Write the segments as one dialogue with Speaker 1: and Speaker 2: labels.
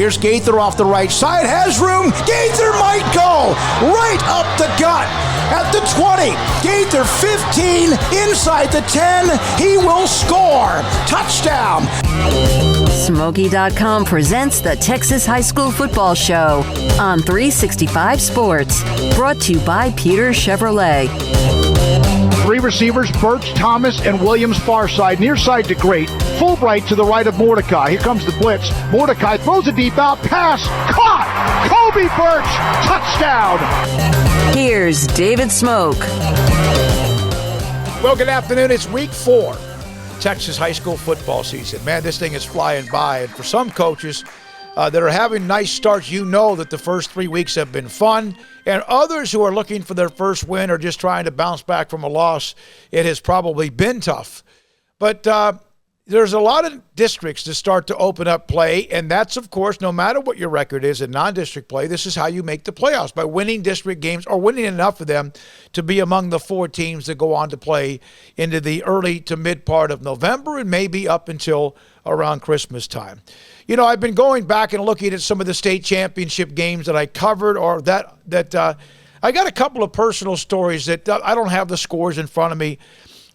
Speaker 1: Here's Gaither off the right side. Has room. Gaither might go right up the gut at the 20. Gaither 15 inside the 10. He will score. Touchdown.
Speaker 2: Smoky.com presents the Texas High School Football Show on 365 Sports. Brought to you by Peter Chevrolet.
Speaker 3: Three receivers, Birch, Thomas, and Williams far side. Near side to Great. Fulbright to the right of Mordecai. Here comes the blitz. Mordecai throws a deep out pass. Caught! Kobe Birch! Touchdown!
Speaker 2: Here's David Smoke.
Speaker 1: Well, good afternoon. It's week 4. Texas high school football season. Man, this thing is flying by. And for some coaches that are having nice starts, you know that the first 3 weeks have been fun. And others who are looking for their first win or just trying to bounce back from a loss, it has probably been tough. But there's a lot of districts that start to open up play, and that's, of course, no matter what your record is in non-district play, this is how you make the playoffs, by winning district games or winning enough of them to be among the 4 teams that go on to play into the early to mid part of November and maybe up until around Christmas time. You know, I've been going back and looking at some of the state championship games that I covered or that I got a couple of personal stories that I don't have the scores in front of me.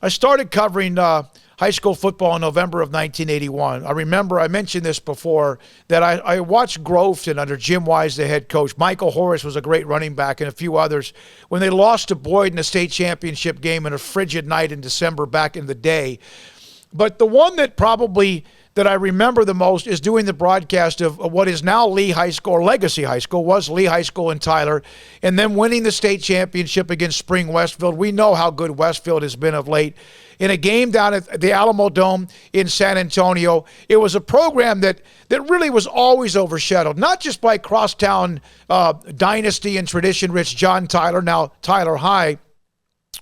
Speaker 1: I started covering high school football in November of 1981. I remember, I mentioned this before, that I watched Groveton under Jim Wise, the head coach. Michael Horace was a great running back and a few others. When they lost to Boyd in the state championship game in a frigid night in December back in the day. But the one that I remember the most is doing the broadcast of what is now Lee High School, or Legacy High School, was Lee High School in Tyler, and then winning the state championship against Spring Westfield. We know how good Westfield has been of late. In a game down at the Alamo Dome in San Antonio, it was a program that really was always overshadowed, not just by crosstown dynasty and tradition-rich John Tyler, now Tyler High,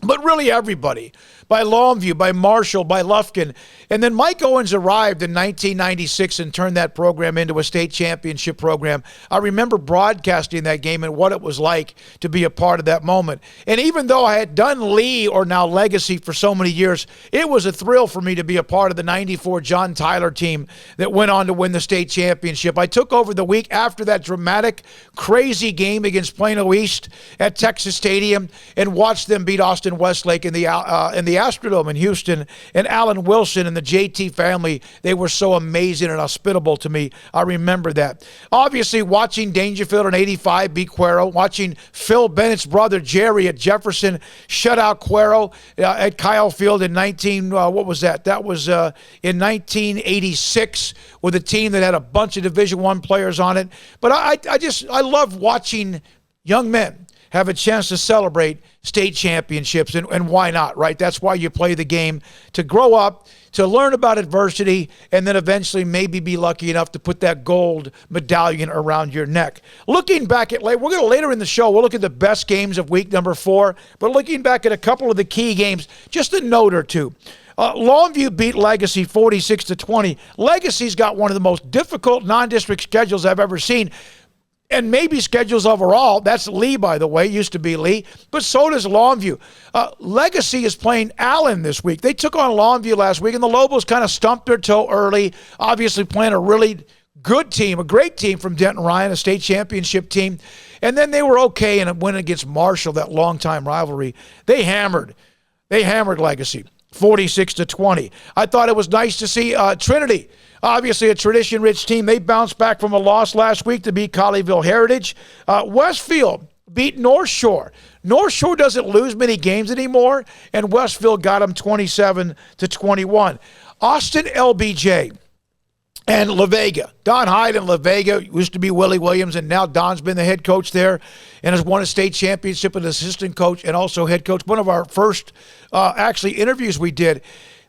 Speaker 1: but really everybody, by Longview, by Marshall, by Lufkin. And then Mike Owens arrived in 1996 and turned that program into a state championship program. I remember broadcasting that game and what it was like to be a part of that moment. And even though I had done Lee, or now Legacy, for so many years, it was a thrill for me to be a part of the 94 John Tyler team that went on to win the state championship. I took over the week after that dramatic, crazy game against Plano East at Texas Stadium and watched them beat Austin Westlake in the Astrodome in Houston, and Alan Wilson and the JT family. They were so amazing and hospitable to me. I remember that. Obviously, watching Dangerfield in 85 beat Cuero, watching Phil Bennett's brother Jerry at Jefferson shut out Cuero at Kyle Field in 1986 with a team that had a bunch of Division I players on it. But I love watching young men have a chance to celebrate state championships, and why not, right? That's why you play the game, to grow up, to learn about adversity, and then eventually maybe be lucky enough to put that gold medallion around your neck. Looking back at later in the show, we'll look at the best games of week number 4, but looking back at a couple of the key games, just a note or two. Longview beat Legacy 46-20. Legacy's got one of the most difficult non-district schedules I've ever seen. And maybe schedules overall. That's Lee, by the way. Used to be Lee. But so does Longview. Legacy is playing Allen this week. They took on Longview last week, and the Lobos kind of stumped their toe early, obviously playing a really good team, a great team from Denton Ryan, a state championship team. And then they were okay in a win against Marshall, that longtime rivalry. They hammered Legacy 46-20. I thought it was nice to see Trinity, obviously a tradition-rich team. They bounced back from a loss last week to beat Colleyville Heritage. Westfield beat North Shore. North Shore doesn't lose many games anymore, and Westfield got them 27-21. Austin LBJ and La Vega. Don Hyde and La Vega used to be Willie Williams, and now Don's been the head coach there and has won a state championship as assistant coach and also head coach. One of our first interviews we did.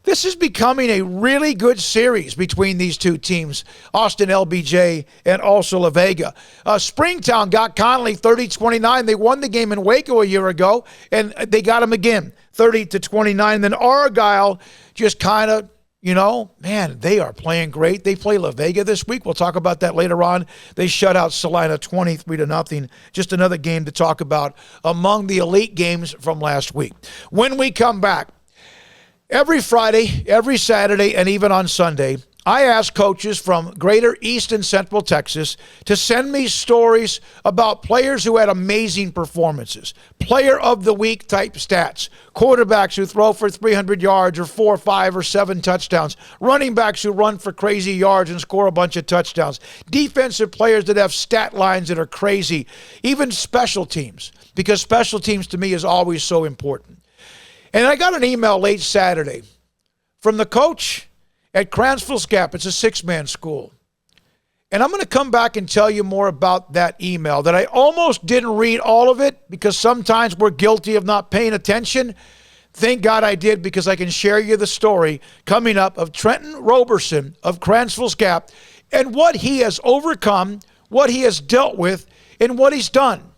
Speaker 1: This is becoming a really good series between these two teams, Austin LBJ and also La Vega. Springtown got Connolly 30-29. They won the game in Waco a year ago, and they got them again, 30-29. Then Argyle just kind of, they are playing great. They play La Vega this week. We'll talk about that later on. They shut out Salina 23-0. Just another game to talk about among the elite games from last week. When we come back, every Friday, every Saturday, and even on Sunday, I asked coaches from greater East and Central Texas to send me stories about players who had amazing performances, player of the week type stats, quarterbacks who throw for 300 yards or 4, 5, or 7 touchdowns, running backs who run for crazy yards and score a bunch of touchdowns, defensive players that have stat lines that are crazy, even special teams, because special teams to me is always so important. And I got an email late Saturday from the coach at Cransville's Gap. It's a 6-man school. And I'm going to come back and tell you more about that email that I almost didn't read all of it because sometimes we're guilty of not paying attention. Thank God I did, because I can share you the story coming up of Trenton Roberson of Cransville's Gap and what he has overcome, what he has dealt with, and what he's done.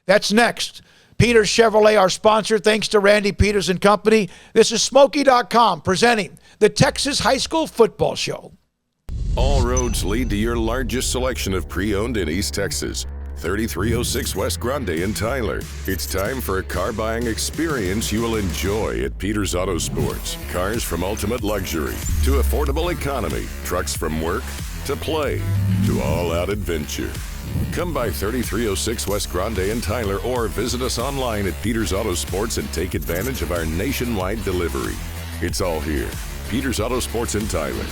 Speaker 1: That's next. Peters Chevrolet, our sponsor. Thanks to Randy Peters and Company. This is Smokey.com presenting the Texas High School Football Show.
Speaker 4: All roads lead to your largest selection of pre-owned in East Texas. 3306 West Grande in Tyler. It's time for a car buying experience you will enjoy at Peters Auto Sports. Cars from ultimate luxury to affordable economy. Trucks from work to play to all-out adventure. Come by 3306 West Grande in Tyler or visit us online at Peters Auto Sports and take advantage of our nationwide delivery. It's all here. Peters Auto Sports in Tyler.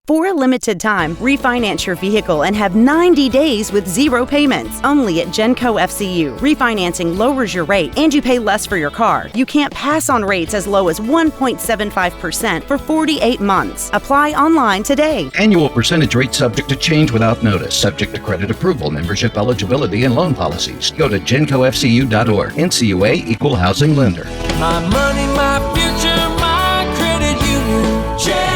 Speaker 5: For a limited time, refinance your vehicle and have 90 days with 0 payments. Only at Genco FCU. Refinancing lowers your rate and you pay less for your car. You can't pass on rates as low as 1.75% for 48 months. Apply online today.
Speaker 6: Annual percentage rate subject to change without notice. Subject to credit approval, membership eligibility, and loan policies. Go to GencoFCU.org. NCUA Equal Housing Lender.
Speaker 7: My money, my future, my credit union. Genco.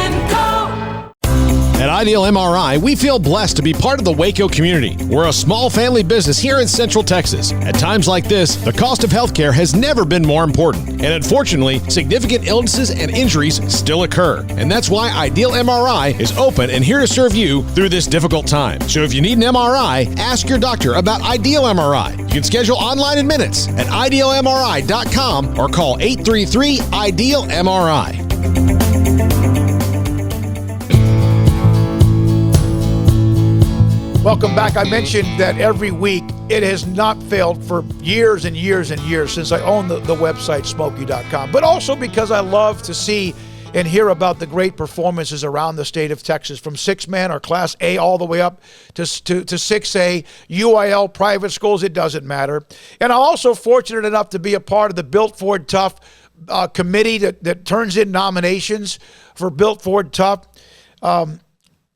Speaker 8: At Ideal MRI, we feel blessed to be part of the Waco community. We're a small family business here in Central Texas. At times like this, the cost of healthcare has never been more important. And unfortunately, significant illnesses and injuries still occur. And that's why Ideal MRI is open and here to serve you through this difficult time. So if you need an MRI, ask your doctor about Ideal MRI. You can schedule online in minutes at idealmri.com or call 833-IDEAL-MRI.
Speaker 1: Welcome back. I mentioned that every week it has not failed for years and years and years since I owned the website Smokey.com, but also because I love to see and hear about the great performances around the state of Texas, from 6-man or Class A all the way up to 6A, UIL, private schools, it doesn't matter. And I'm also fortunate enough to be a part of the Built Ford Tough committee that turns in nominations for Built Ford Tough. And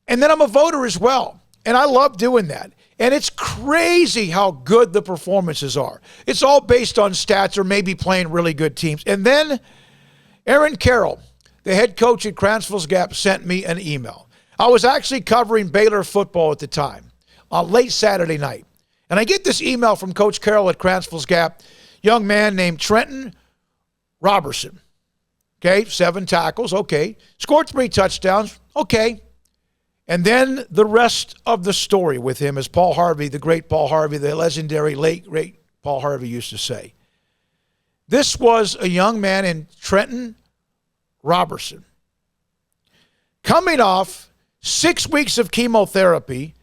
Speaker 1: then I'm a voter as well. And I love doing that. And it's crazy how good the performances are. It's all based on stats or maybe playing really good teams. And then Aaron Carroll, the head coach at Cransville's Gap, sent me an email. I was actually covering Baylor football at the time, on late Saturday night. And I get this email from Coach Carroll at Cransville's Gap, young man named Trenton Roberson. Okay, 7 tackles, okay. Scored 3 touchdowns, okay. And then the rest of the story with him is Paul Harvey, the great Paul Harvey, the legendary late, great Paul Harvey used to say. This was a young man in Trenton Roberson, coming off 6 weeks of chemotherapy,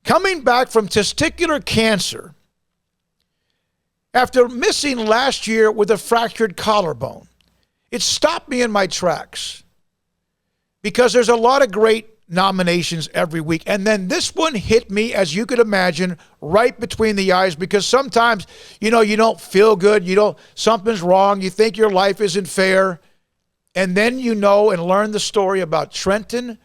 Speaker 1: coming back from testicular cancer after missing last year with a fractured collarbone. It stopped me in my tracks because there's a lot of great nominations every week. And then this one hit me, as you could imagine, right between the eyes, because sometimes, you don't feel good. Something's wrong. You think your life isn't fair. And then and learn the story about Trenton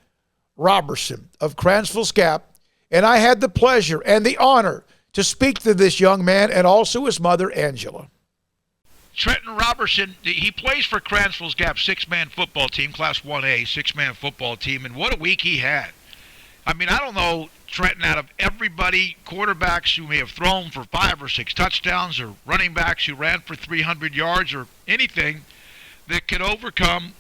Speaker 1: Roberson of Cransville's Gap. And I had the pleasure and the honor to speak to this young man and also his mother, Angela. Trenton Roberson, he plays for Cransville's Gap 6-man football team, Class 1A, 6-man football team, and what a week he had. I mean, I don't know, Trenton, out of everybody, quarterbacks who may have thrown for 5 or 6 touchdowns or running backs who ran for 300 yards or anything that could overcome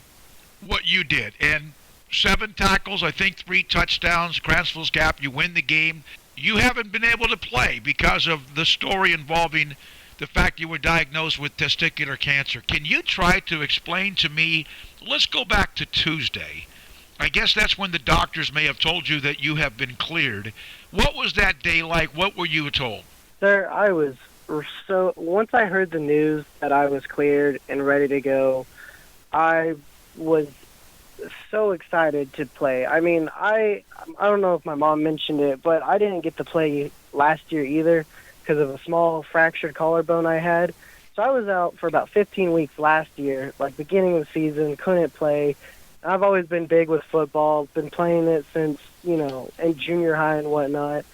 Speaker 1: what you did. And 7 tackles, I think 3 touchdowns, Cransville's Gap, you win the game. You haven't been able to play because of the story involving the fact you were diagnosed with testicular cancer. Can you try to explain to me, let's go back to Tuesday, I guess that's when the doctors may have told you that you have been cleared. What was that day like? What were you told?
Speaker 9: Sir, once I heard the news that I was cleared and ready to go, I was so excited to play. I mean, I don't know if my mom mentioned it, but I didn't get to play last year either because of a small fractured collarbone I had. So I was out for about 15 weeks last year, like beginning of the season, couldn't play. I've always been big with football, been playing it since, in junior high and whatnot.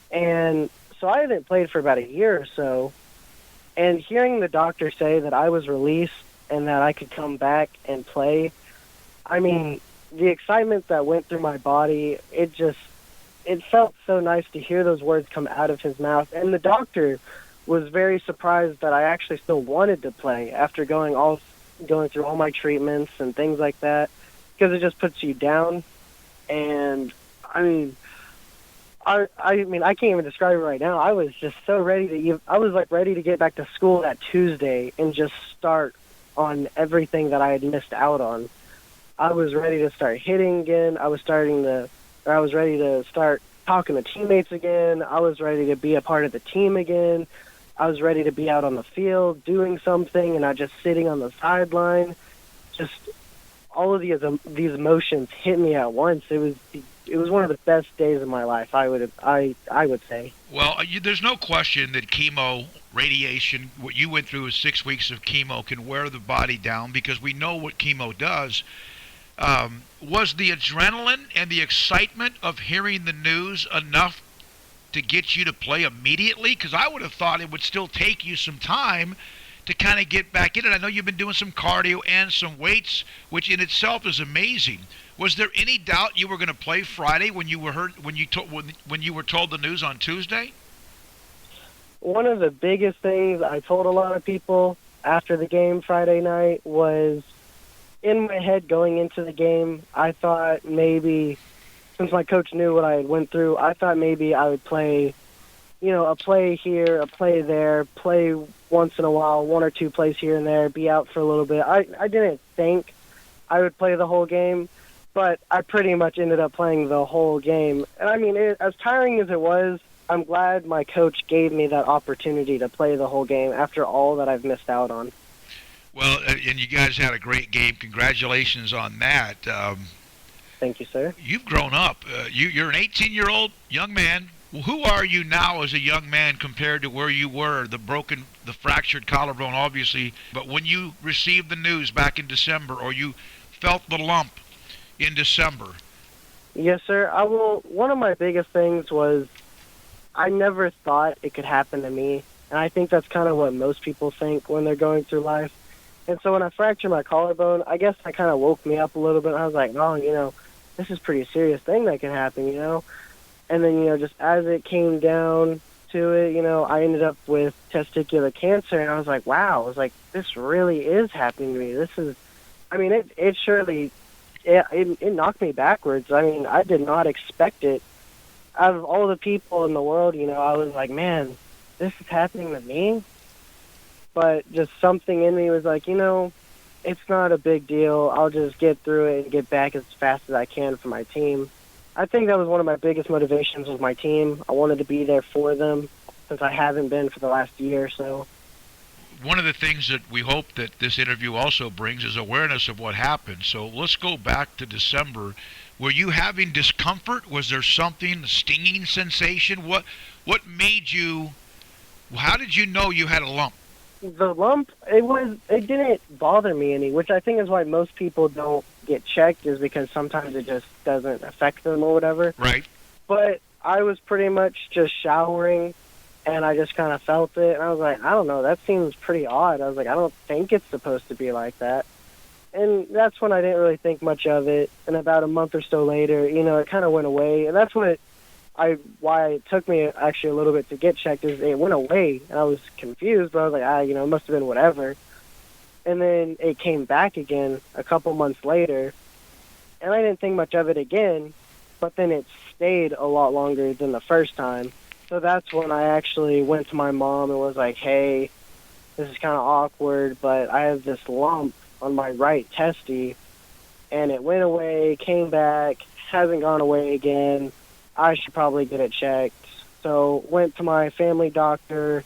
Speaker 9: And so I haven't played for about a year or so. And hearing the doctor say that I was released and that I could come back and play, I mean, the excitement that went through my body, it felt so nice to hear those words come out of his mouth. And the doctor was very surprised that I actually still wanted to play after going through all my treatments and things like that, because it just puts you down. And I mean, I can't even describe it right now. I was just so ready ready to get back to school that Tuesday and just start on everything that I had missed out on. I was ready to start hitting again. I was ready to start talking to teammates again. I was ready to be a part of the team again. I was ready to be out on the field doing something and not just sitting on the sideline. Just all of these emotions hit me at once. It was one of the best days of my life, I would say. Well, there's no question that chemo, radiation, what you went through is 6 weeks of chemo, can wear the body down, because we know what chemo does. Was the adrenaline and the excitement of hearing the news enough to get you to play immediately? Because I would have thought it would still take you some time to kind of get back in it. I know you've been doing some cardio and some weights, which in itself is amazing. Was there any doubt you were going to play Friday when you were when you were told the news on Tuesday? One of the biggest things I told a lot of people after the game Friday night was, in my head going into the game, I thought maybe, since my coach knew what I had went through, I thought maybe I would play, a play here, a play there, play once in a while, one or two plays here and there, be out for a little bit. I didn't think I would play the whole game, but I pretty much ended up playing the whole game. And I mean, as tiring as it was, I'm glad my coach gave me that opportunity to play the whole game after all that I've missed out on. Well, and you guys had a great game. Congratulations on that. Thank you, sir. You've grown up. You're an 18-year-old young man. Well, who are you now as a young man compared to where you were? The fractured collarbone, obviously. But when you received the news back in December, or you felt the lump in December? Yes, sir. One of my biggest things was I never thought it could happen to me. And I think that's kind of what most people think when they're going through life. And so when I fractured my collarbone, I guess that kind of woke me up a little bit. I was like, oh, this is a pretty serious thing that can happen, And then, just as it came down to it, I ended up with testicular cancer. And I was like, wow, I was like, this really is happening to me. It surely, it knocked me backwards. I mean, I did not expect it. Out of all the people in the world, I was like, man, this is happening to me. But just something in me was like, it's not a big deal. I'll just get through it and get back as fast as I can for my team. I think that was one of my biggest motivations with my team. I wanted to be there for them since I haven't been for the last year or so. One of the things that we hope that this interview also brings is awareness of what happened. So let's go back to December. Were you having discomfort? Was there something, a stinging sensation? What made you, how did you know you had a lump? The lump, it didn't bother me any, which I think is why most people don't get checked, is because sometimes it just doesn't affect them or whatever. Right. But I was pretty much just showering, and I just kind of felt it, and I was like, I don't know, that seems pretty odd. I was like, I don't think it's supposed to be like that. And that's when I didn't really think much of it. And about a month or so later, it kind of went away. And that's why it took me actually a little bit to get checked, is it went away. And I was confused, but I was like, it must have been whatever. And then it came back again a couple months later. And I didn't think much of it again, but then it stayed a lot longer than the first time. So that's when I actually went to my mom and was like, hey, this is kind of awkward, but I have this lump on my right testy, and it went away, came back, hasn't gone away again. I should probably get it checked. So went to my family doctor.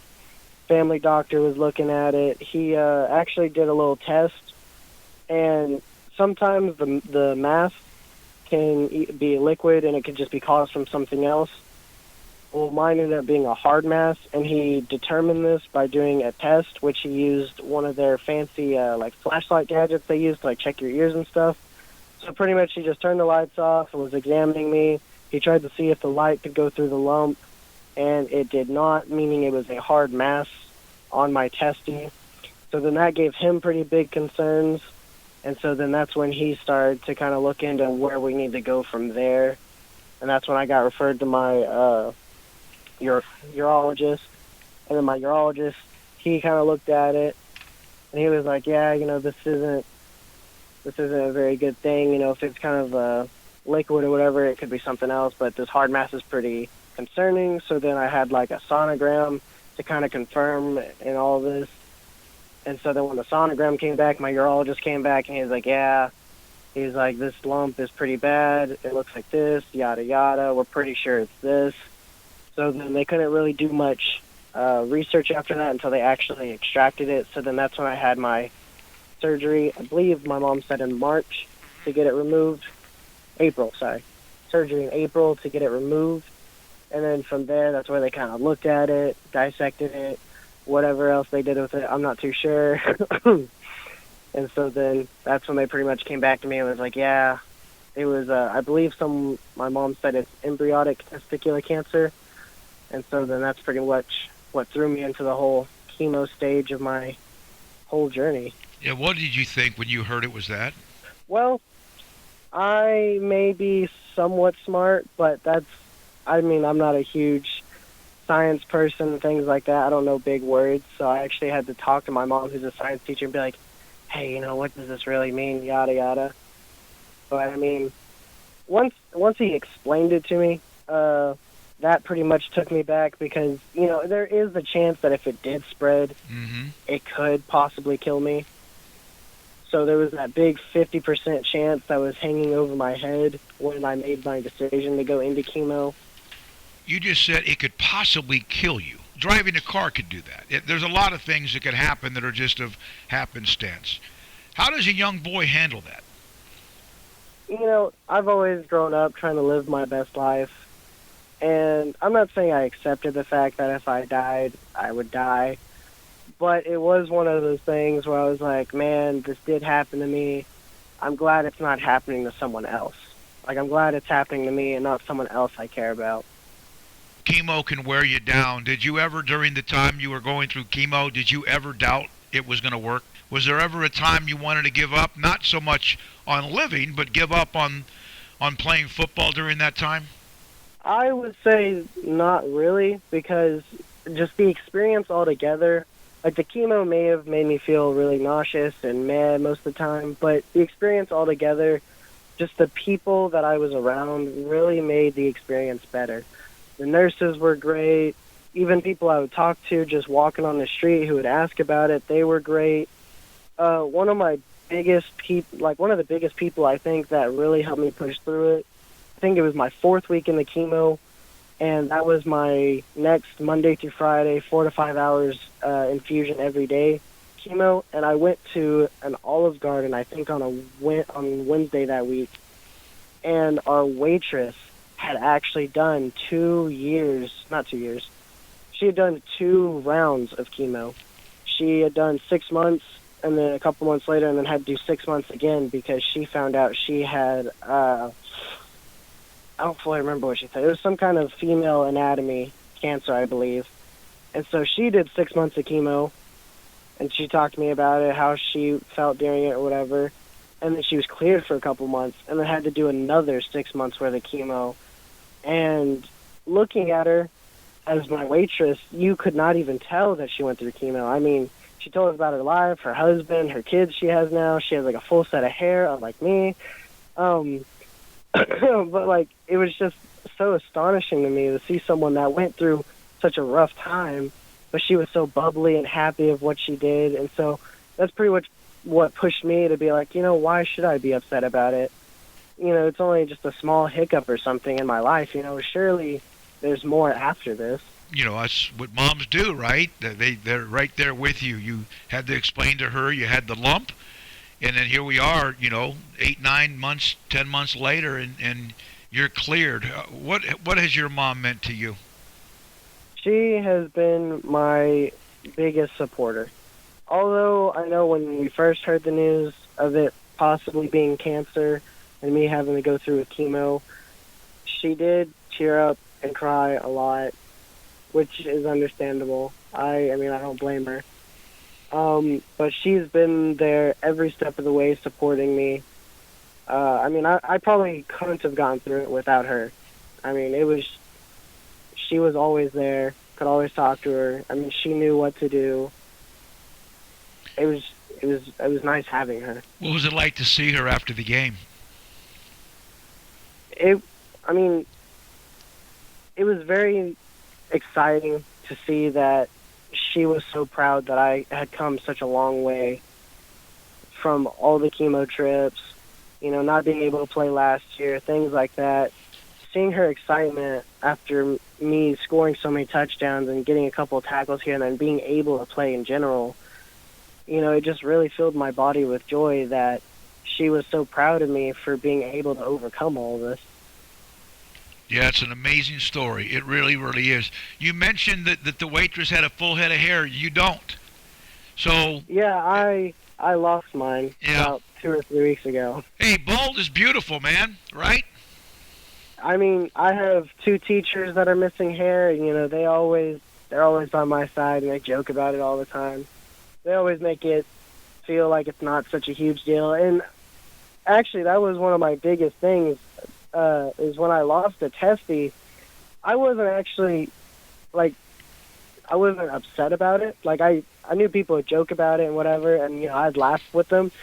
Speaker 9: Family doctor was looking at it. He actually did a little test, and sometimes the mass can be liquid and it could just be caused from something else. Well, mine ended up being a hard mass, and he determined this by doing a test, which he used one of their fancy like flashlight gadgets they use to like check your ears and stuff. So pretty much he just turned the lights off and was examining me. He tried to see if the light could go through the lump, and it did not, meaning it was a hard mass on my testy. So then that gave him pretty big concerns, and so then that's when he started to kind of look into where we need to go from there. And that's when I got referred to my urologist, and then my urologist, he kind of looked at it, and he was like, yeah, this isn't a very good thing. If it's kind of liquid or whatever, it could be something else, but this hard mass is pretty concerning. So then I had like a sonogram to kind of confirm and all this. And so then when the sonogram came back, my urologist came back, and he was like, yeah, he's like, this lump is pretty bad. It looks like this, yada, yada. We're pretty sure it's this. So then they couldn't really do much research after that until they actually extracted it. So then that's when I had my surgery. I believe my mom said in March to get it removed. Surgery in April to get it removed. And then from there, that's where they kind of looked at it, dissected it, whatever else they did with it, I'm not too sure. And so then that's when they pretty much came back to me and was like, yeah, it was, I believe my mom said it's embryonic testicular cancer. And so then that's pretty much what threw me into the whole chemo stage of my whole journey.
Speaker 10: Yeah, what did you think when you heard it was that?
Speaker 9: Well, I may be somewhat smart, but I'm not a huge science person and things like that. I don't know big words, so I actually had to talk to my mom, who's a science teacher, and be like, hey, what does this really mean, yada, yada. But, once he explained it to me, that pretty much took me back because, there is the chance that if it did spread, it could possibly kill me. So there was that big 50% chance that was hanging over my head when I made my decision to go into chemo.
Speaker 10: You just said it could possibly kill you. Driving a car could do that. There's a lot of things that could happen that are just of happenstance. How does a young boy handle that?
Speaker 9: I've always grown up trying to live my best life. And I'm not saying I accepted the fact that if I died, I would die. But it was one of those things where I was like, man, this did happen to me. I'm glad it's not happening to someone else. Like, I'm glad it's happening to me and not someone else I care about.
Speaker 10: Chemo can wear you down. Did you ever, during the time you were going through chemo, did you ever doubt it was going to work? Was there ever a time you wanted to give up, not so much on living, but give up on playing football during that time?
Speaker 9: I would say not really, because just the experience altogether, like the chemo may have made me feel really nauseous and mad most of the time, but the experience altogether, just the people that I was around really made the experience better. The nurses were great. Even people I would talk to just walking on the street who would ask about it, they were great. One of the biggest people I think that really helped me push through it, I think it was my 4th week in the chemo, and that was my next Monday through Friday, 4 to 5 hours infusion every day chemo, and I went to an Olive Garden, I think on Wednesday that week, and our waitress had actually done 2 years, not 2 years, she had done 2 rounds of chemo. She had done 6 months, and then a couple months later, and then had to do 6 months again because she found out she had, I don't fully remember what she said. It was some kind of female anatomy cancer, I believe. And so she did 6 months of chemo, and she talked to me about it, how she felt during it or whatever. And then she was cleared for a couple months, and then had to do another 6 months worth of chemo. And looking at her as my waitress, you could not even tell that she went through chemo. She told us about her life, her husband, her kids she has now. She has like a full set of hair, unlike me. But it was just so astonishing to me to see someone that went through such a rough time, but she was so bubbly and happy of what she did. And so that's pretty much what pushed me to be like, why should I be upset about it? It's only just a small hiccup or something in my life. Surely there's more after this.
Speaker 10: That's what moms do, right? They're right there with you. You had to explain to her you had the lump, and then here we are, 8, 9 months, 10 months later, and you're cleared. What has your mom meant to you?
Speaker 9: She has been my biggest supporter. Although I know when we first heard the news of it possibly being cancer and me having to go through with chemo, she did cheer up and cry a lot, which is understandable. I don't blame her. But she's been there every step of the way supporting me. I probably couldn't have gone through it without her. She was always there, could always talk to her. She knew what to do. It was nice having her.
Speaker 10: What was it like to see her after the game?
Speaker 9: It was very exciting to see that she was so proud that I had come such a long way from all the chemo trips, not being able to play last year, things like that. Seeing her excitement after me scoring so many touchdowns and getting a couple of tackles here and then being able to play in general, it just really filled my body with joy that she was so proud of me for being able to overcome all of this.
Speaker 10: Yeah, it's an amazing story. It really, really is. You mentioned that the waitress had a full head of hair. You don't. So
Speaker 9: yeah, I lost mine about 2 or 3 weeks ago.
Speaker 10: Hey, bald is beautiful, man, right?
Speaker 9: I have 2 teachers that are missing hair, and they're always by my side, and they joke about it all the time. They always make it feel like it's not such a huge deal. And actually, that was one of my biggest things, is when I lost a testy, I wasn't actually, I wasn't upset about it. I knew people would joke about it and whatever, and, I'd laugh with them.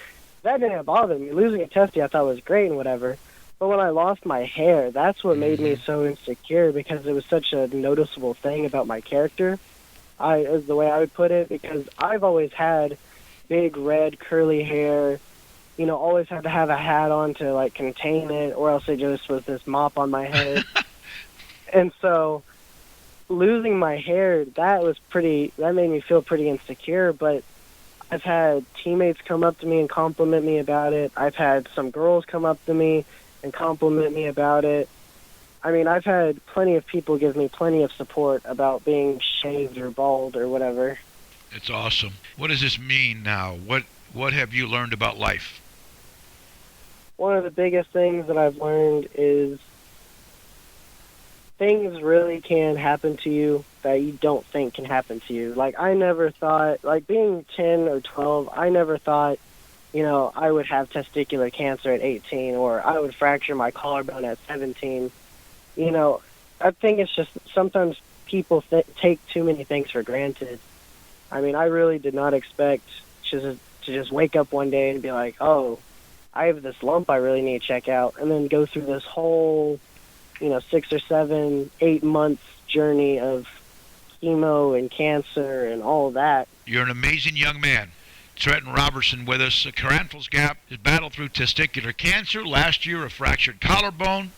Speaker 9: That didn't bother me. Losing a testy I thought was great and whatever. But when I lost my hair, that's what made me so insecure, because it was such a noticeable thing about my character. Is the way I would put it, because I've always had big red curly hair, always had to have a hat on to contain it, or else it just was this mop on my head. And so losing my hair, that made me feel pretty insecure. But I've had teammates come up to me and compliment me about it. I've had some girls come up to me and compliment me about it. I've had plenty of people give me plenty of support about being shaved or bald or whatever.
Speaker 10: It's awesome. What does this mean now? What have you learned about life?
Speaker 9: One of the biggest things that I've learned is things really can happen to you that you don't think can happen to you. I never thought, being 10 or 12, I never thought, I would have testicular cancer at 18, or I would fracture my collarbone at 17. I think it's just sometimes people take too many things for granted. I really did not expect to just wake up one day and be like, oh, I have this lump I really need to check out, and then go through this whole, 6 or 7, 8 months journey of chemo and cancer and all of that.
Speaker 10: You're an amazing young man. Trenton Roberson with us. Caranthal's Gap has battled through testicular cancer. Last year, a fractured collarbone.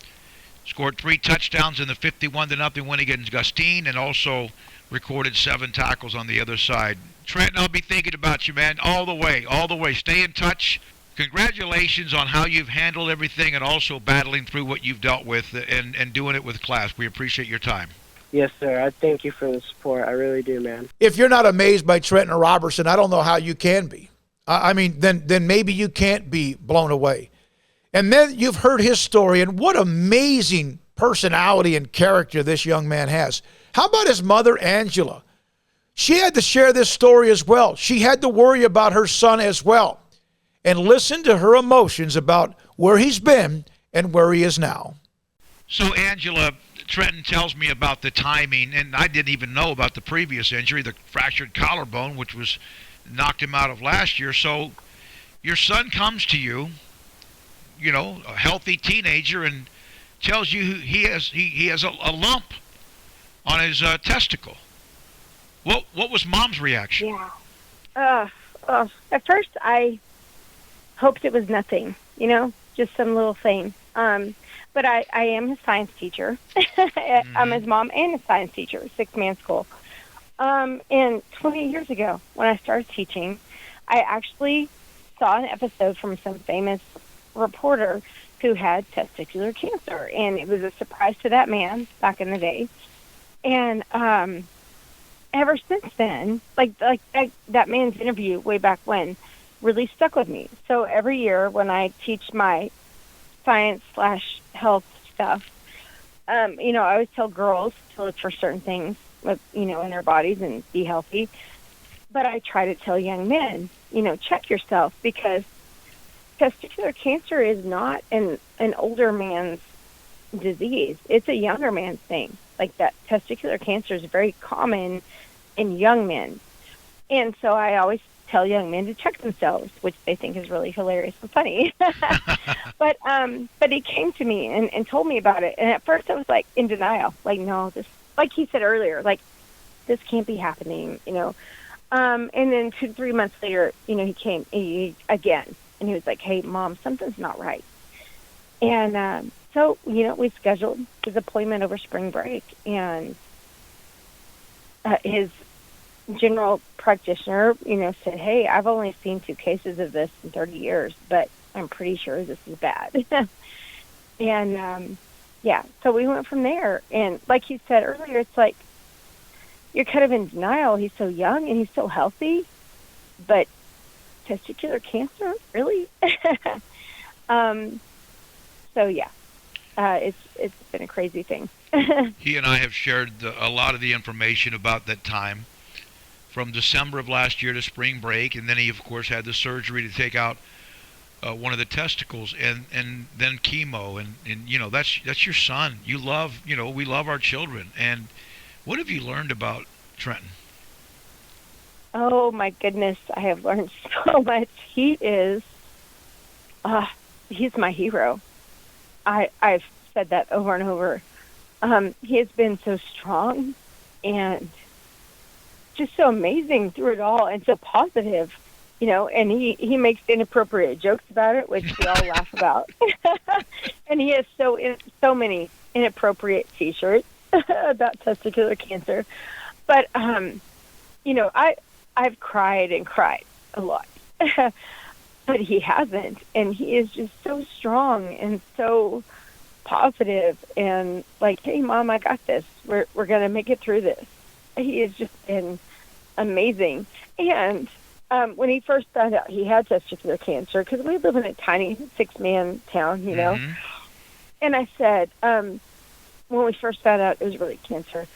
Speaker 10: Scored 3 touchdowns in the 51-0 win against Gustine, and also recorded 7 tackles on the other side. Trenton, I'll be thinking about you, man, all the way. Stay in touch. Congratulations on how you've handled everything, and also battling through what you've dealt with and doing it with class. We appreciate your time.
Speaker 9: Yes, sir. I thank you for the support. I really do, man.
Speaker 1: If you're not amazed by Trenton Roberson, I don't know how you can be. Then maybe you can't be blown away. And then you've heard his story, and what amazing personality and character this young man has. How about his mother, Angela? She had to share this story as well. She had to worry about her son as well. And listen to her emotions about where he's been and where he is now.
Speaker 10: So, Angela, Trenton tells me about the timing, and I didn't even know about the previous injury, the fractured collarbone, which knocked him out of last year. So your son comes to you, a healthy teenager, and tells you he has a lump on his testicle. What was Mom's reaction?
Speaker 11: Yeah. At first, I hoped it was nothing, just some little thing. But I am his science teacher. I'm his mom and his science teacher, 6-man school. And 20 years ago, when I started teaching, I actually saw an episode from some famous reporter who had testicular cancer, and it was a surprise to that man back in the day. And ever since then, like that man's interview way back when really stuck with me. So every year when I teach my science/health stuff, I always tell girls to look for certain things, in their bodies and be healthy. But I try to tell young men, check yourself, because testicular cancer is not an older man's disease. It's a younger man's thing. Like that testicular cancer is very common in young men. And so I always tell young men to check themselves, which they think is really hilarious and funny. But he came to me and told me about it. And at first I was like in denial. Like, no, this, like he said earlier, like this can't be happening, And then 2-3 months later, he came again. And he was like, hey, Mom, something's not right. And so, we scheduled his appointment over spring break. And his general practitioner, said, hey, I've only seen 2 cases of this in 30 years, but I'm pretty sure this is bad. And, so we went from there. And like he said earlier, it's like, you're kind of in denial. He's so young and he's so healthy, but testicular cancer, really? It's been a crazy thing.
Speaker 10: He and I have shared a lot of the information about that time from December of last year to spring break, and then he, of course, had the surgery to take out one of the testicles, and then chemo, and that's your son. You love, we love our children. And what have you learned about Trenton?
Speaker 11: Oh my goodness, I have learned so much. He is, he's my hero. I've said that over and over. He has been so strong and just so amazing through it all, and so positive, and he makes inappropriate jokes about it, which we all laugh about. And he has so many inappropriate T-shirts about testicular cancer. But, I've cried and cried a lot, but he hasn't. And he is just so strong and so positive and like, hey, Mom, I got this. We're going to make it through this. He has just been amazing. And when he first found out he had testicular cancer, because we live in a tiny 6-man town, and I said, when we first found out it was really cancer,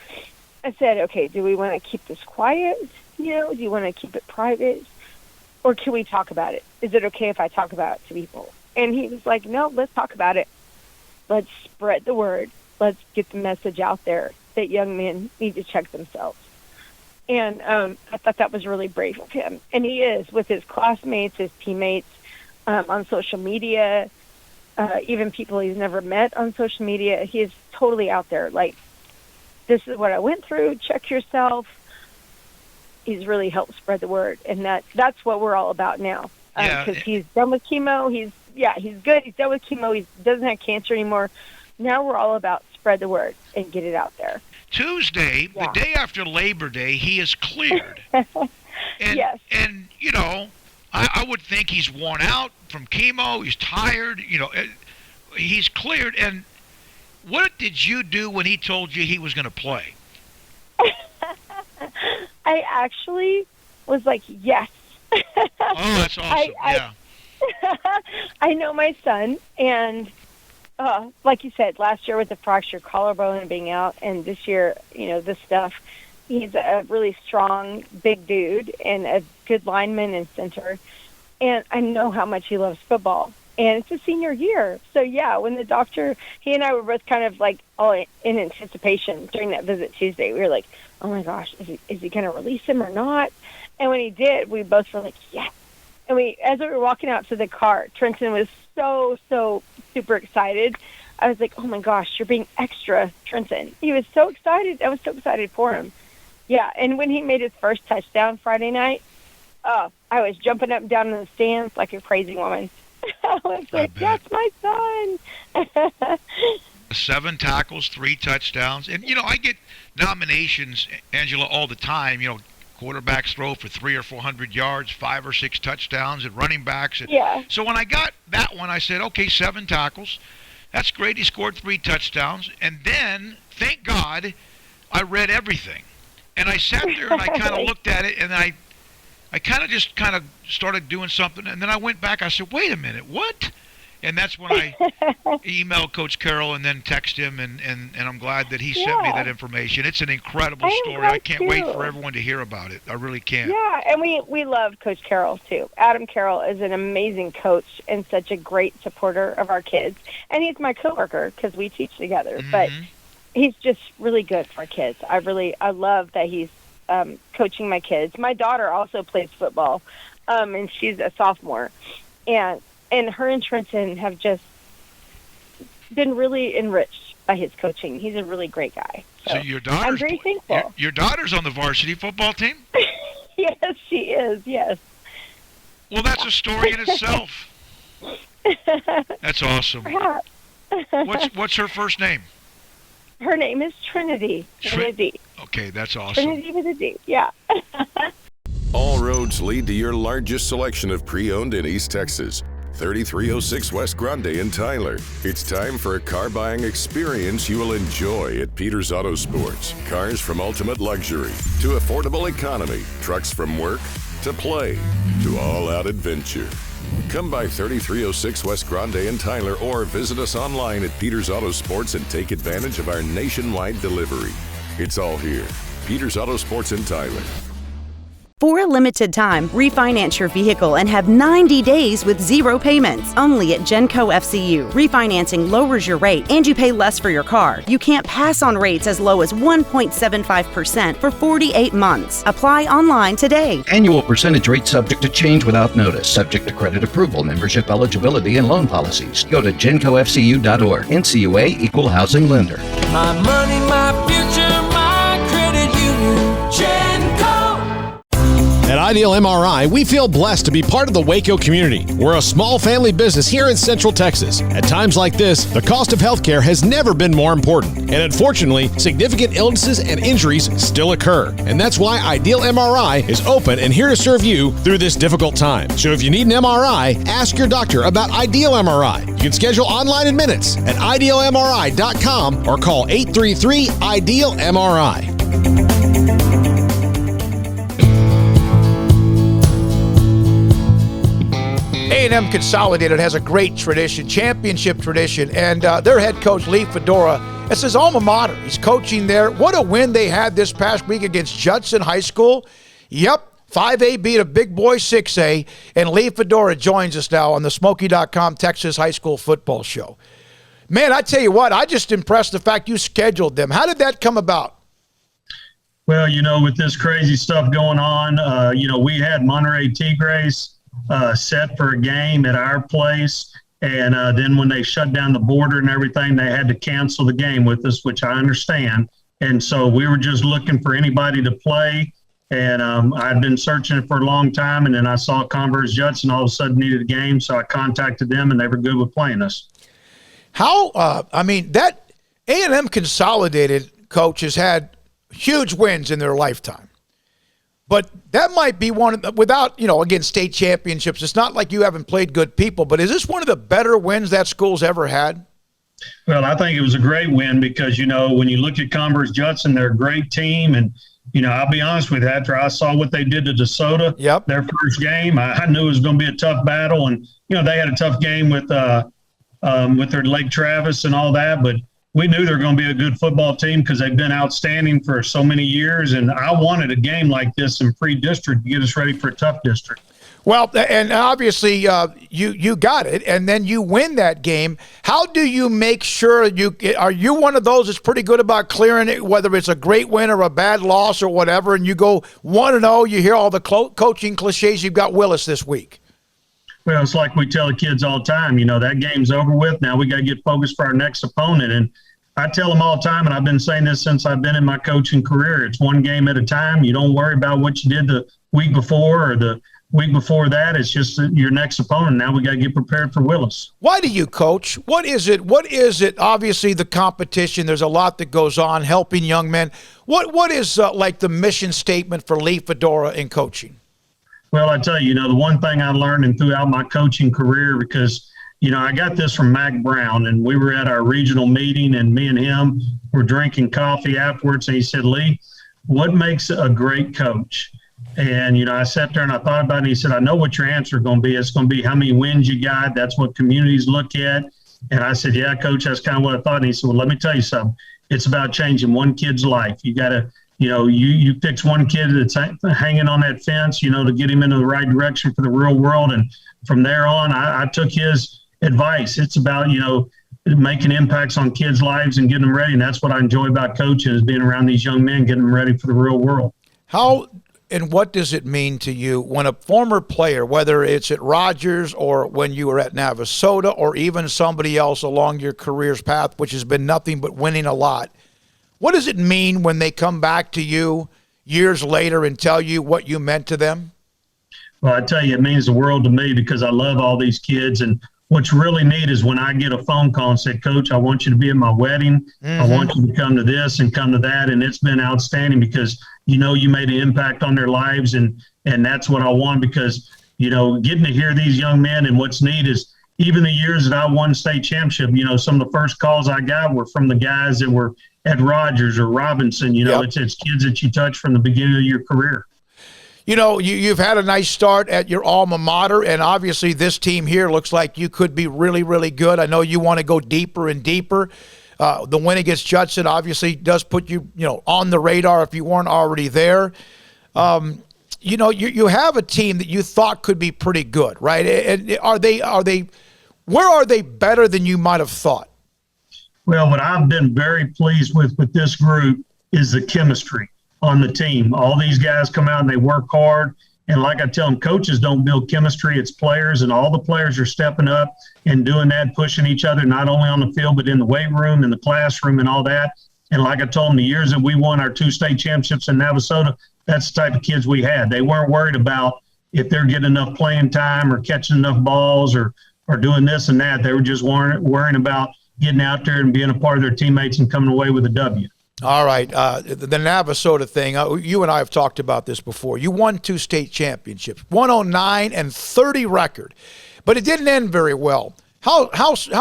Speaker 11: I said, okay, do we want to keep this quiet? Do you want to keep it private? Or can we talk about it? Is it okay if I talk about it to people? And he was like, no, let's talk about it. Let's spread the word. Let's get the message out there that young men need to check themselves. And I thought that was really brave of him. And he is, with his classmates, his teammates, on social media, even people he's never met on social media. He is totally out there. Like, this is what I went through. Check yourself. He's really helped spread the word. And that's what we're all about now. Because he's done with chemo. He's good. He's done with chemo. He doesn't have cancer anymore. Now we're all about spread the word and get it out there.
Speaker 10: Tuesday, the day after Labor Day, he is cleared.
Speaker 11: Yes.
Speaker 10: And, I would think he's worn out from chemo. He's tired. He's cleared. And what did you do when he told you he was going to play?
Speaker 11: I actually was like, yes.
Speaker 10: Oh, that's awesome.
Speaker 11: I know my son, and like you said, last year with the fractured collarbone and being out, and this year, this stuff, he's a really strong, big dude and a good lineman and center. And I know how much he loves football. And it's a senior year. So, when the doctor, he and I were both kind of like all in anticipation during that visit Tuesday. We were like, oh, my gosh, is he going to release him or not? And when he did, we both were like, yes. And as we were walking out to the car, Trenton was so super excited. I was like, oh, my gosh, you're being extra, Trenton. He was so excited. I was so excited for him. Yeah, and when he made his first touchdown Friday night, Oh, I was jumping up and down in the stands like a crazy woman. I was like, that's my son.
Speaker 10: 7 tackles, 3 touchdowns. And, I get nominations, Angela, all the time. Quarterbacks throw for 300 or 400 yards, 5 or 6 touchdowns, and running backs.
Speaker 11: Yeah.
Speaker 10: So when I got that one, I said, okay, 7 tackles. That's great. He scored 3 touchdowns. And then, thank God, I read everything. And I sat there and I kind of looked at it, and I kind of just started doing something. And then I went back. I said, wait a minute, what? And that's when I emailed Coach Carroll and then text him, and I'm glad that he sent me that information. It's an incredible story. I can't wait for everyone to hear about it. I really can't.
Speaker 11: Yeah, and we love Coach Carroll, too. Adam Carroll is an amazing coach and such a great supporter of our kids. And he's my coworker because we teach together.
Speaker 10: Mm-hmm.
Speaker 11: But he's just really good for kids. I love that he's coaching my kids. My daughter also plays football, and she's a sophomore. And her and Trenton have just been really enriched by his coaching. He's a really great guy.
Speaker 10: So your daughter's,
Speaker 11: I'm very thankful.
Speaker 10: Your daughter's on the varsity football team?
Speaker 11: Yes, she is, yes.
Speaker 10: Well, that's a story in itself. That's awesome.
Speaker 11: Perhaps.
Speaker 10: What's her first name?
Speaker 11: Her name is Trinity. With a D.
Speaker 10: Okay, that's awesome.
Speaker 11: Trinity with a D, yeah.
Speaker 4: All roads lead to your largest selection of pre-owned in East Texas. 3306 West Grande in Tyler. It's time for a car buying experience you will enjoy at Peters Auto Sports. Cars from ultimate luxury to affordable economy, trucks from work to play to all-out adventure. Come by 3306 West Grande in Tyler or visit us online at Peters Auto Sports and take advantage of our nationwide delivery. It's all here. Peters Auto Sports in Tyler.
Speaker 5: For a limited time, refinance your vehicle and have 90 days with 0 payments. Only at Genco FCU. Refinancing lowers your rate and you pay less for your car. You can't pass on rates as low as 1.75% for 48 months. Apply online today.
Speaker 6: Annual percentage rate subject to change without notice. Subject to credit approval, membership eligibility, and loan policies. Go to GencoFCU.org. NCUA Equal Housing Lender.
Speaker 7: My money, my future, my credit union. Genco.
Speaker 8: At Ideal MRI, we feel blessed to be part of the Waco community. We're a small family business here in Central Texas. At times like this, the cost of healthcare has never been more important. And unfortunately, significant illnesses and injuries still occur. And that's why Ideal MRI is open and here to serve you through this difficult time. So if you need an MRI, ask your doctor about Ideal MRI. You can schedule online in minutes at idealmri.com or call 833-IDEAL-MRI.
Speaker 1: A&M Consolidated has a great tradition, championship tradition, and their head coach, Lee Fedora, it's his alma mater. He's coaching there. What a win they had this past week against Judson High School. Yep, 5A beat a big boy 6A, and Lee Fedora joins us now on the Smoky.com Texas High School Football Show. Man, I tell you what, I just impressed the fact you scheduled them. How did that come about?
Speaker 12: Well, with this crazy stuff going on, we had Monterey Tigres set for a game at our place. And then when they shut down the border and everything, they had to cancel the game with us, which I understand. And so we were just looking for anybody to play. And I'd been searching for a long time. And then I saw Converse Judson all of a sudden needed a game. So I contacted them and they were good with playing us.
Speaker 1: How, that A&M Consolidated coach has had huge wins in their lifetime. But that might be one of the, without, again, state championships. It's not like you haven't played good people, but is this one of the better wins that school's ever had?
Speaker 12: Well, I think it was a great win because, when you look at Converse Judson, they're a great team. And, I'll be honest with you, after I saw what they did to DeSoto, their first game, I knew it was going to be a tough battle. And, they had a tough game with their Lake Travis and all that. But we knew they were going to be a good football team because they've been outstanding for so many years. And I wanted a game like this in pre-district to get us ready for a tough district.
Speaker 1: Well, and obviously you got it, and then you win that game. How do you make sure are you one of those that's pretty good about clearing it, whether it's a great win or a bad loss or whatever, and you go 1-0, you hear all the coaching cliches, you've got Willis this week?
Speaker 12: Well, it's like we tell the kids all the time, that game's over with. Now we got to get focused for our next opponent. And I tell them all the time, and I've been saying this since I've been in my coaching career, it's one game at a time. You don't worry about what you did the week before or the week before that, it's just your next opponent. Now we got to get prepared for Willis.
Speaker 1: Why do you coach? What is it? What is it? Obviously, the competition. There's a lot that goes on helping young men. What is like the mission statement for Lee Fedora in coaching?
Speaker 12: Well, I tell you, the one thing I learned and throughout my coaching career, because I got this from Mac Brown, and we were at our regional meeting, and me and him were drinking coffee afterwards, and he said, "Lee, what makes a great coach?" And, I sat there and I thought about it, and he said, "I know what your answer is going to be. It's going to be how many wins you got. That's what communities look at." And I said, "Yeah, Coach, that's kind of what I thought." And he said, "Well, let me tell you something. It's about changing one kid's life. You got to, you fix one kid that's hanging on that fence, to get him into the right direction for the real world." And from there on, I took his advice. It's about, making impacts on kids' lives and getting them ready. And that's what I enjoy about coaching, is being around these young men, getting them ready for the real world.
Speaker 1: How and what does it mean to you when a former player, whether it's at Rogers or when you were at Navasota or even somebody else along your career's path, which has been nothing but winning a lot, what does it mean when they come back to you years later and tell you what you meant to them?
Speaker 12: Well, I tell you, it means the world to me, because I love all these kids. And what's really neat is when I get a phone call and say, "Coach, I want you to be at my wedding. I want you to come to this and come to that." And it's been outstanding, because, you made an impact on their lives. And that's what I want, because, getting to hear these young men. And what's neat is even the years that I won state championship, some of the first calls I got were from the guys that were at Rogers or Roberson. It's kids that you touch from the beginning of your career.
Speaker 1: You've had a nice start at your alma mater, and obviously this team here looks like you could be really, really good. I know you want to go deeper and deeper. The win against Judson obviously does put you, on the radar if you weren't already there. You have a team that you thought could be pretty good, right? And where are they better than you might have thought?
Speaker 12: Well, what I've been very pleased with this group is the chemistry on the team. All these guys come out and they work hard. And like I tell them, coaches don't build chemistry, it's players, and all the players are stepping up and doing that, pushing each other, not only on the field, but in the weight room, in the classroom, and all that. And like I told them, the years that we won our 2 state championships in Navasota, that's the type of kids we had. They weren't worried about if they're getting enough playing time or catching enough balls or doing this and that. They were just worrying about getting out there and being a part of their teammates and coming away with a W.
Speaker 1: All right, the Navasota thing, you and I have talked about this before. You won 2 state championships, 109-30 record, but it didn't end very well. How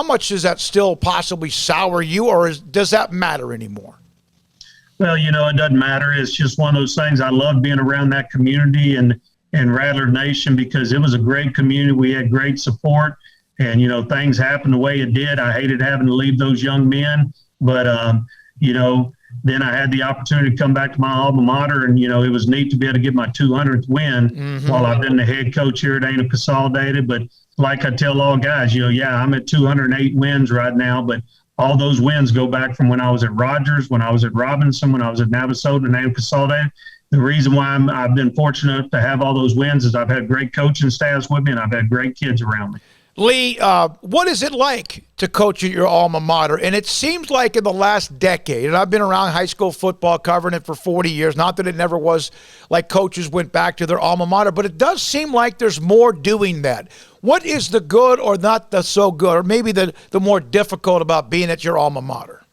Speaker 1: much does that still possibly sour you, or does that matter anymore?
Speaker 12: Well, it doesn't matter. It's just one of those things. I love being around that community and Rattler Nation, because it was a great community. We had great support, and, things happened the way it did. I hated having to leave those young men, but, then I had the opportunity to come back to my alma mater, and, it was neat to be able to get my 200th win while I've been the head coach here at Ana Consolidated. But like I tell all guys, I'm at 208 wins right now, but all those wins go back from when I was at Rogers, when I was at Robinson, when I was at Navasota and Ana Consolidated. The reason why I've been fortunate to have all those wins is I've had great coaching staffs with me, and I've had great kids around me.
Speaker 1: Lee, what is it like to coach at your alma mater? And it seems like in the last decade, and I've been around high school football covering it for 40 years, not that it never was like coaches went back to their alma mater, but it does seem like there's more doing that. What is the good or not the so good, or maybe the more difficult about being at your alma mater?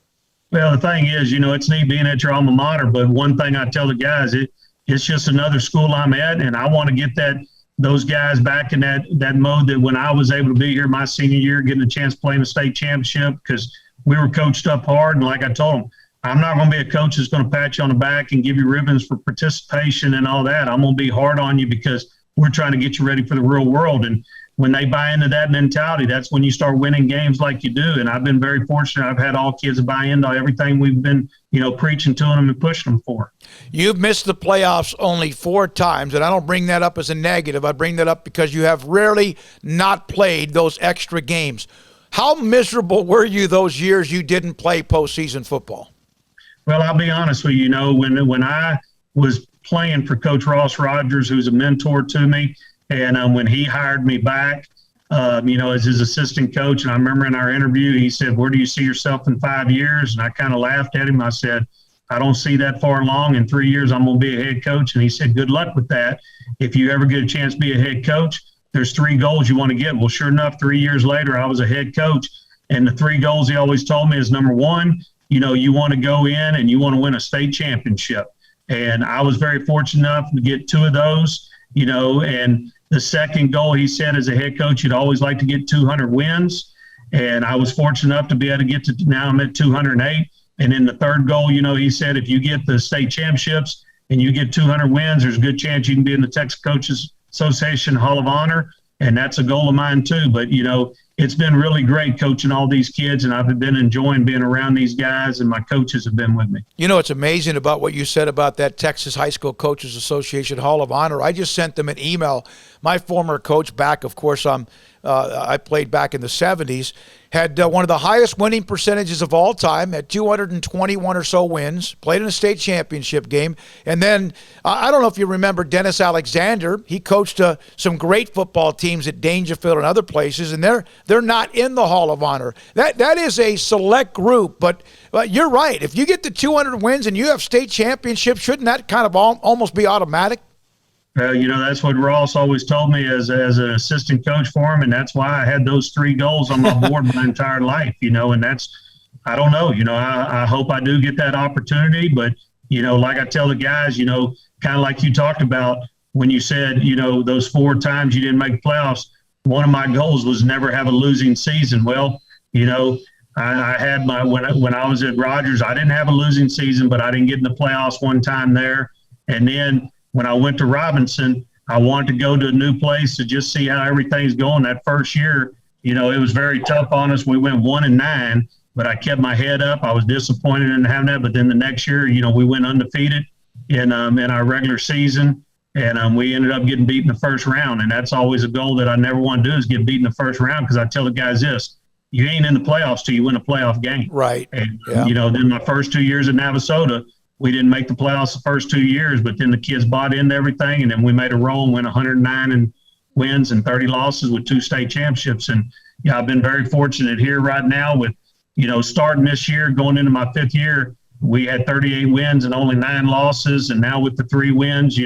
Speaker 12: Well, the thing is, it's neat being at your alma mater, but one thing I tell the guys, it's just another school I'm at, and I want to get those guys back in that mode that when I was able to be here my senior year, getting a chance to play in the state championship, because we were coached up hard. And like I told them, I'm not going to be a coach that's going to pat you on the back and give you ribbons for participation and all that. I'm going to be hard on you, because we're trying to get you ready for the real world. And when they buy into that mentality, that's when you start winning games like you do. And I've been very fortunate. I've had all kids buy into everything we've been, preaching to them and pushing them for.
Speaker 1: You've missed the playoffs only 4 times, and I don't bring that up as a negative. I bring that up because you have rarely not played those extra games. How miserable were you those years you didn't play postseason football?
Speaker 12: Well, I'll be honest with you, when I was playing for Coach Ross Rogers, who's a mentor to me, and when he hired me back, as his assistant coach, and I remember in our interview, he said, "Where do you see yourself in 5 years?" And I kind of laughed at him. I said, I don't see that far along. In 3 years, I'm going to be a head coach. And he said, good luck with that. If you ever get a chance to be a head coach, there's 3 goals you want to get. Well, sure enough, 3 years later, I was a head coach. And the 3 goals he always told me is, number one, you want to go in and you want to win a state championship. And I was very fortunate enough to get 2 of those, and the second goal he said as a head coach, you'd always like to get 200 wins. And I was fortunate enough to be able to get to, now I'm at 208. And then the third goal, he said, if you get the state championships and you get 200 wins, there's a good chance you can be in the Texas Coaches Association Hall of Honor. And that's a goal of mine too. But, it's been really great coaching all these kids, and I've been enjoying being around these guys, and my coaches have been with me.
Speaker 1: It's amazing about what you said about that Texas High School Coaches Association Hall of Honor. I just sent them an email. My former coach back, of course, I played back in the 70s, had one of the highest winning percentages of all time, had 221 or so wins, played in a state championship game. And then, I don't know if you remember Dennis Alexander. He coached some great football teams at Dangerfield and other places, and they're not in the Hall of Honor. That is a select group, but you're right. If you get the 200 wins and you have state championships, shouldn't that kind of almost be automatic?
Speaker 12: That's what Ross always told me as an assistant coach for him, and that's why I had those 3 goals on my board my entire life, and that's, I don't know, I hope I do get that opportunity, but, like I tell the guys, kind of like you talked about when you said, those 4 times you didn't make playoffs, one of my goals was never have a losing season. Well, I had when I was at Rogers, I didn't have a losing season, but I didn't get in the playoffs one time there. And then when I went to Robinson, I wanted to go to a new place to just see how everything's going. That first year, it was very tough on us. We went 1-9, but I kept my head up. I was disappointed in having that. But then the next year, we went undefeated in our regular season, and we ended up getting beat in the first round. And that's always a goal that I never want to do, is get beat in the first round, because I tell the guys this: you ain't in the playoffs till you win a playoff game.
Speaker 1: Right.
Speaker 12: And,
Speaker 1: yeah.
Speaker 12: Then my first 2 years at Navasota, we didn't make the playoffs the first 2 years, but then the kids bought into everything, and then we made a roll and went 109 wins and 30 losses with 2 state championships. And I've been very fortunate here right now with, starting this year, going into my 5th year, we had 38 wins and only 9 losses. And now with the 3 wins,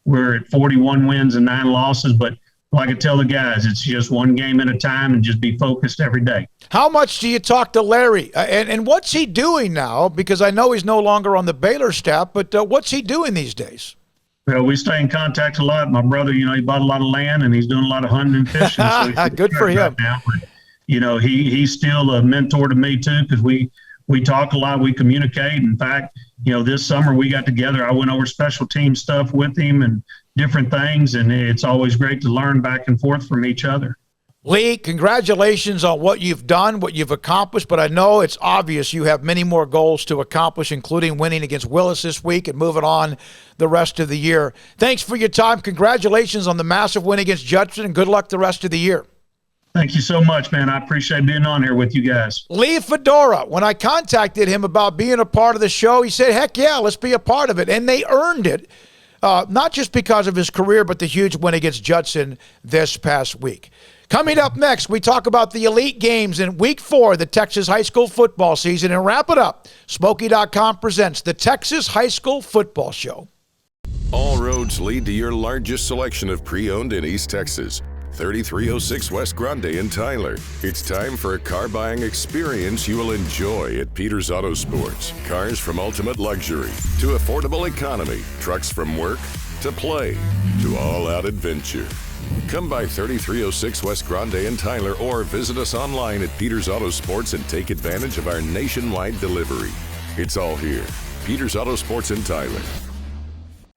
Speaker 12: we're at 41 wins and 9 losses. But like I tell the guys, it's just one game at a time, and just be focused every day.
Speaker 1: How much do you talk to Larry? And what's he doing now? Because I know he's no longer on the Baylor staff, but what's he doing these days?
Speaker 12: Well, we stay in contact a lot. My brother, he bought a lot of land, and he's doing a lot of hunting and fishing. So
Speaker 1: good for him.
Speaker 12: Right now. But, he's still a mentor to me too, because we talk a lot, we communicate. In fact, this summer we got together. I went over special team stuff with him and different things, and it's always great to learn back and forth from each other.
Speaker 1: Lee, congratulations on what you've done, what you've accomplished, but I know it's obvious you have many more goals to accomplish, including winning against Willis this week and moving on the rest of the year. Thanks for your time. Congratulations on the massive win against Judson, and good luck the rest of the year.
Speaker 12: Thank you so much, man. I appreciate being on here with you guys.
Speaker 1: Lee Fedora, when I contacted him about being a part of the show, he said, heck yeah, let's be a part of it. And they earned it, not just because of his career, but the huge win against Judson this past week. Coming up next, we talk about the elite games in Week 4 of the Texas high school football season. And wrap it up, Smoky.com presents the Texas High School Football Show.
Speaker 4: All roads lead to your largest selection of pre-owned in East Texas. 3306 West Grande in Tyler. It's time for a car buying experience you will enjoy at Peters Auto Sports. Cars from ultimate luxury to affordable economy, trucks from work to play to all-out adventure. Come by 3306 West Grande in Tyler, or visit us online at Peters Auto Sports and take advantage of our nationwide delivery. It's all here. Peters Auto Sports in Tyler.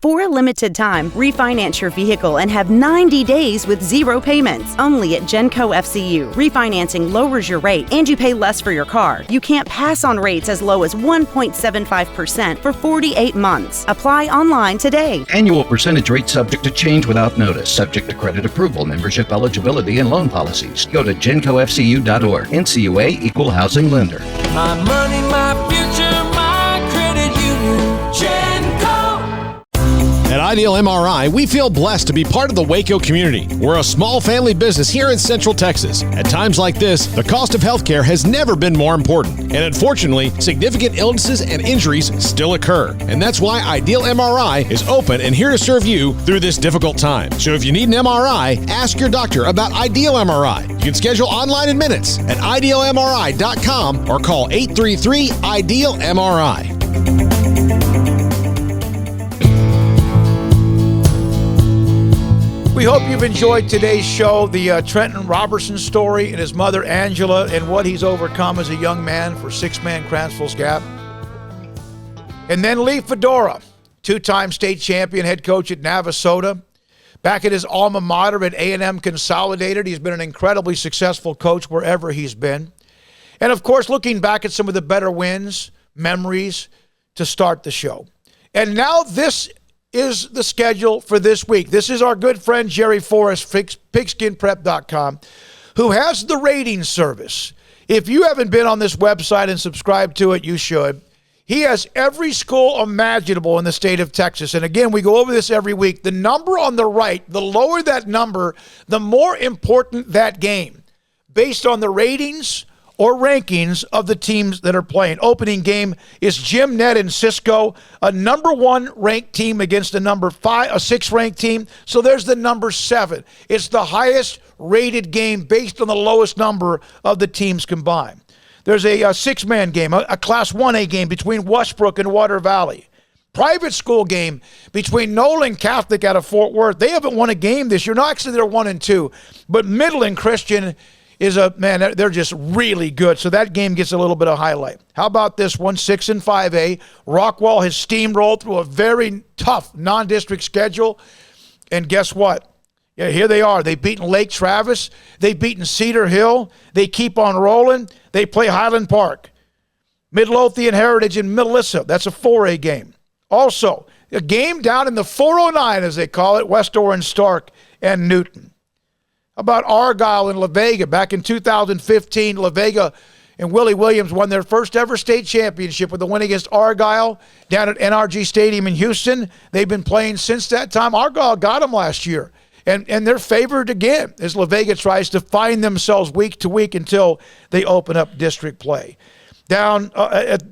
Speaker 5: For a limited time, refinance your vehicle and have 90 days with 0 payments. Only at Genco FCU. Refinancing lowers your rate and you pay less for your car. You can't pass on rates as low as 1.75% for 48 months. Apply online today.
Speaker 6: Annual percentage rate subject to change without notice. Subject to credit approval, membership eligibility, and loan policies. Go to GencoFCU.org. NCUA Equal Housing Lender.
Speaker 7: My money, my future, my credit union. Genco.
Speaker 8: At Ideal MRI, we feel blessed to be part of the Waco community. We're a small family business here in Central Texas. At times like this, the cost of healthcare has never been more important. And unfortunately, significant illnesses and injuries still occur. And that's why Ideal MRI is open and here to serve you through this difficult time. So if you need an MRI, ask your doctor about Ideal MRI. You can schedule online in minutes at idealmri.com or call 833-IDEAL-MRI.
Speaker 1: We hope you've enjoyed today's show, the Trenton Roberson story and his mother Angela and what he's overcome as a young man for six-man Cransville's Gap. And then Lee Fedora, two-time state champion head coach at Navasota. Back at his alma mater at A&M Consolidated, he's been an incredibly successful coach wherever he's been. And, of course, looking back at some of the better wins, memories to start the show. And now this is the schedule for this week. This is our good friend Jerry Forrest, pigskinprep.com, who has the rating service. If you haven't been on this website and subscribed to it, you should. He has every school imaginable in the state of Texas. And again, we go over this every week. The number on the right, the lower that number, the more important that game, based on the ratings or rankings of the teams that are playing. Opening game is Jim Nett and Cisco, a number 1 ranked team against a number 5, a 6 ranked team. So there's the number 7. It's the highest rated game based on the lowest number of the teams combined. There's a 6-man game, a Class 1A game between Westbrook and Water Valley. Private school game between Nolan Catholic out of Fort Worth. They haven't won a game this year. No, actually they're 1-2. But Midland Christian is they're just really good. So that game gets a little bit of highlight. How about this one, 6-5A? Rockwall has steamrolled through a very tough non-district schedule. And guess what? Yeah, here they are. They've beaten Lake Travis. They've beaten Cedar Hill. They keep on rolling. They play Highland Park. Midlothian Heritage in Melissa. That's a 4A game. Also, a game down in the 409, as they call it, West Orange, Stark, and Newton. How about Argyle and La Vega? Back in 2015, La Vega and Willie Williams won their first ever state championship with a win against Argyle down at NRG Stadium in Houston. They've been playing since that time. Argyle got them last year. And they're favored again as La Vega tries to find themselves week to week until they open up district play. Down at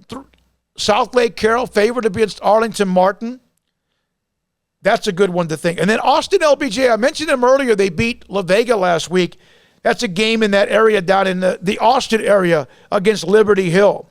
Speaker 1: South Lake Carroll, favored against Arlington Martin. That's a good one to think. And then Austin LBJ, I mentioned them earlier. They beat La Vega last week. That's a game in that area down in the Austin area against Liberty Hill.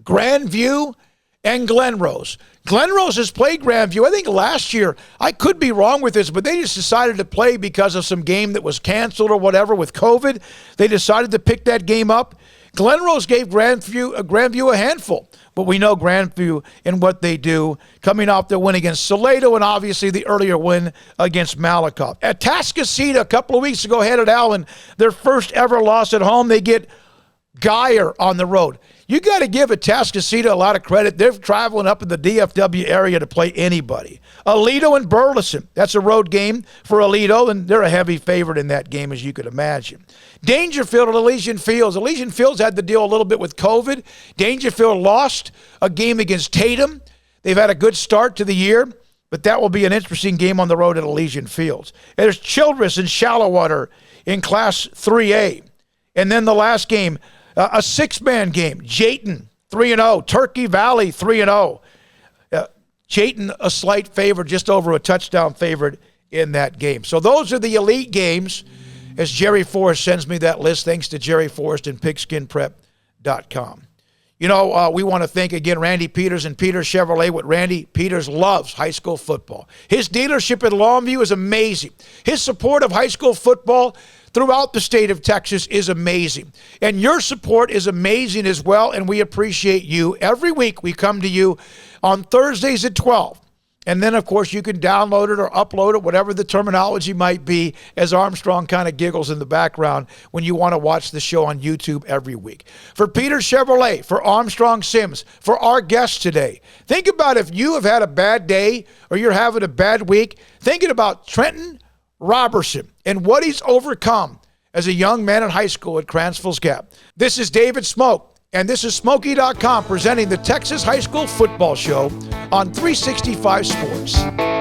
Speaker 1: Grandview and Glenrose. Glenrose has played Grandview, I think last year. I could be wrong with this, but they just decided to play because of some game that was canceled or whatever with COVID. They decided to pick that game up. Glenrose gave Grandview a handful, but we know Grandview and what they do, coming off their win against Salado and obviously the earlier win against Malakoff. At Atascocita a couple of weeks ago, headed Allen, their first ever loss at home. They get Geyer on the road. You got to give Atascocita a lot of credit. They're traveling up in the DFW area to play anybody. Aledo and Burleson. That's a road game for Aledo, and they're a heavy favorite in that game, as you could imagine. Dangerfield at Elysian Fields. Elysian Fields had to deal a little bit with COVID. Dangerfield lost a game against Tatum. They've had a good start to the year, but that will be an interesting game on the road at Elysian Fields. And there's Childress and Shallowater in Class 3A. And then the last game, a 6-man game. Jayton, 3-0. Turkey Valley, 3-0. Jayton, a slight favorite, just over a touchdown favorite in that game. So those are the elite games, as Jerry Forrest sends me that list, thanks to Jerry Forrest and pigskinprep.com. You know, we want to thank, again, Randy Peters and Peters Chevrolet. What Randy Peters loves, high school football. His dealership in Longview is amazing. His support of high school football throughout the state of Texas is amazing. And your support is amazing as well, and we appreciate you. Every week we come to you on Thursdays at 12. And then, of course, you can download it or upload it, whatever the terminology might be, as Armstrong kind of giggles in the background when you want to watch the show on YouTube every week. For Peter Chevrolet, for Armstrong Sims, for our guest today, think about if you have had a bad day or you're having a bad week, thinking about Trenton Roberson and what he's overcome as a young man in high school at Cransville's Gap. This is David Smoke. And this is Smokey.com presenting the Texas High School Football Show on 365 Sports.